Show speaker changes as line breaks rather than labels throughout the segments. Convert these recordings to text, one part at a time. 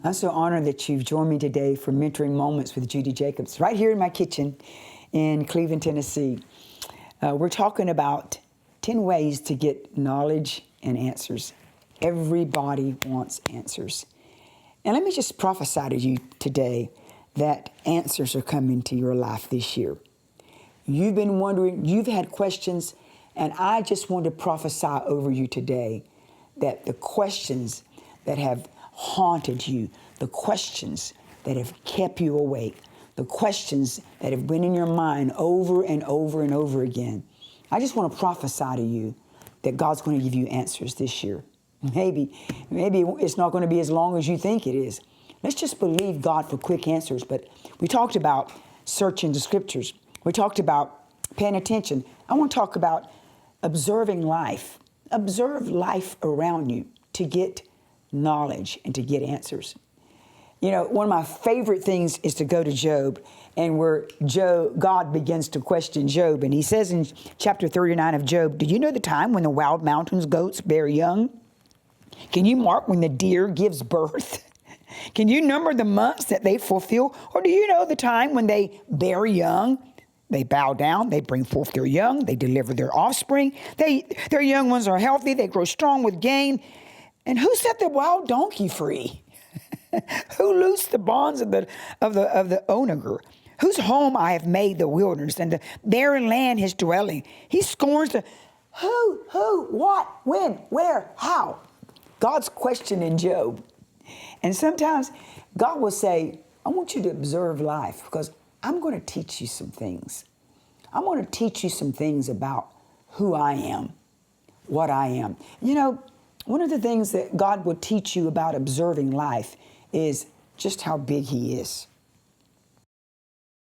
I'm so honored that you've joined me today for Mentoring Moments with Judy Jacobs, right here in my kitchen in Cleveland, Tennessee. We're talking about 10 ways to get knowledge and answers. Everybody wants answers. And let me just prophesy to you today that answers are coming to your life this year. You've been wondering, you've had questions, and I just want to prophesy over you today that the questions that have haunted you, the questions that have kept you awake, the questions that have been in your mind over and over and over again, I just want to prophesy to you that God's going to give you answers this year. Maybe it's not going to be as long as you think it is. Let's just believe God for quick answers. But we talked about searching the scriptures. We talked about paying attention. I want to talk about observing life. Observe life around you to get knowledge and to get answers. You know, one of my favorite things is to go to Job, and where God begins to question Job. And he says in chapter 39 of Job, "Do you know the time when the wild mountains goats bear young? Can you mark when the deer gives birth? Can you number the months that they fulfill? Or do you know the time when they bear young? They bow down, they bring forth their young, they deliver their offspring. Their young ones are healthy, they grow strong with gain. And who set the wild donkey free? Who loosed the bonds of the onager? Whose home I have made the wilderness, and the barren land his dwelling. He scorns the who, what, when, where, how." God's questioning Job. And sometimes God will say, "I want you to observe life because I'm going to teach you some things. I'm going to teach you some things about who I am, what I am." You know, one of the things that God will teach you about observing life is just how big He is.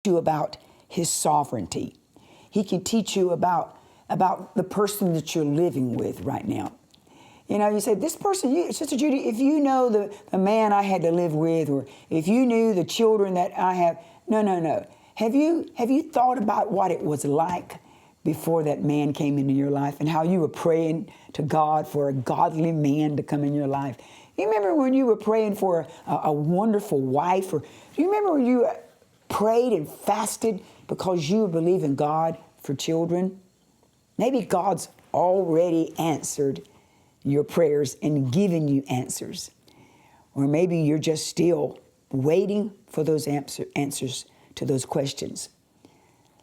You about His sovereignty. He can teach you about the person that you're living with right now. You know, you say, this person, Sister Judy, if you know the man I had to live with, or if you knew the children that I have, no. Have you thought about what it was like before that man came into your life, and how you were praying to God for a godly man to come in your life? You remember when you were praying for a wonderful wife? Or do you remember when you prayed and fasted because you believe in God for children? Maybe God's already answered your prayers and given you answers. Or maybe you're just still waiting for those answers to those questions.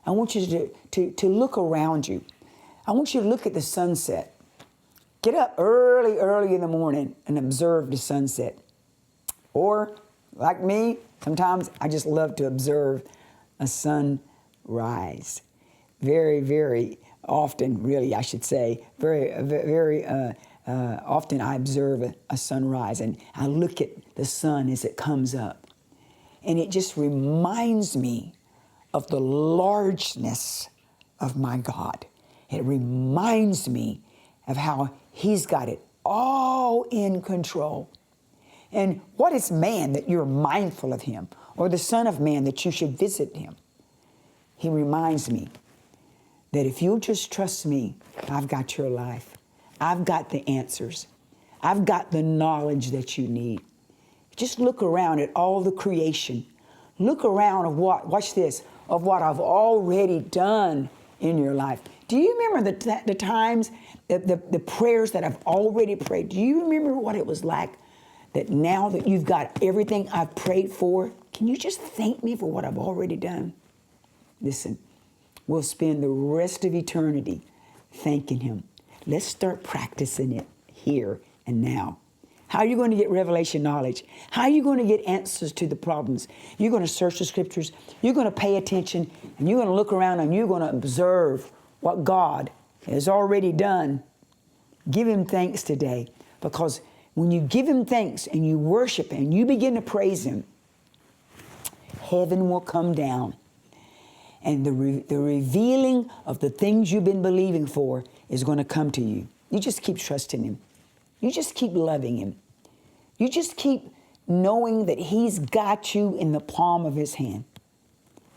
I want you to look around you. I want you to look at the sunset. Get up early in the morning and observe the sunset. Or, like me, sometimes I just love to observe a sunrise. Very, very often, really, I should say, very often I observe a sunrise, and I look at the sun as it comes up. And it just reminds me of the largeness of my God. It reminds me of how He's got it all in control. And what is man that you're mindful of Him, or the Son of Man that you should visit Him? He reminds me that if you'll just trust me, I've got your life. I've got the answers. I've got the knowledge that you need. Just look around at all the creation. Look around of watch this, of what I've already done in your life. Do you remember the times, the prayers that I've already prayed? Do you remember what it was like that now that you've got everything I've prayed for, can you just thank me for what I've already done? Listen, we'll spend the rest of eternity thanking Him. Let's start practicing it here and now. How are you going to get revelation knowledge? How are you going to get answers to the problems? You're going to search the scriptures. You're going to pay attention, and you're going to look around, and you're going to observe what God has already done. Give Him thanks today, because when you give Him thanks and you worship and you begin to praise Him, heaven will come down. And the revealing of the things you've been believing for is going to come to you. You just keep trusting Him. You just keep loving Him. You just keep knowing that He's got you in the palm of His hand.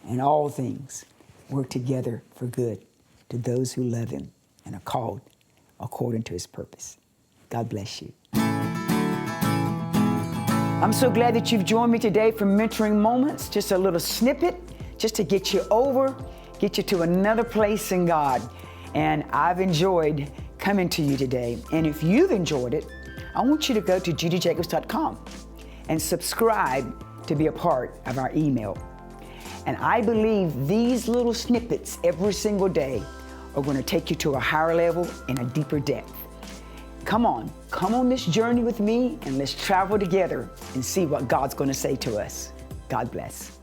And all things work together for good to those who love Him and are called according to His purpose. God bless you. I'm so glad that you've joined me today for Mentoring Moments. Just a little snippet, just to get you to another place in God. And I've enjoyed coming to you today. And if you've enjoyed it, I want you to go to judyjacobs.com and subscribe to be a part of our email. And I believe these little snippets every single day are going to take you to a higher level and a deeper depth. Come on this journey with me, and let's travel together and see what God's going to say to us. God bless.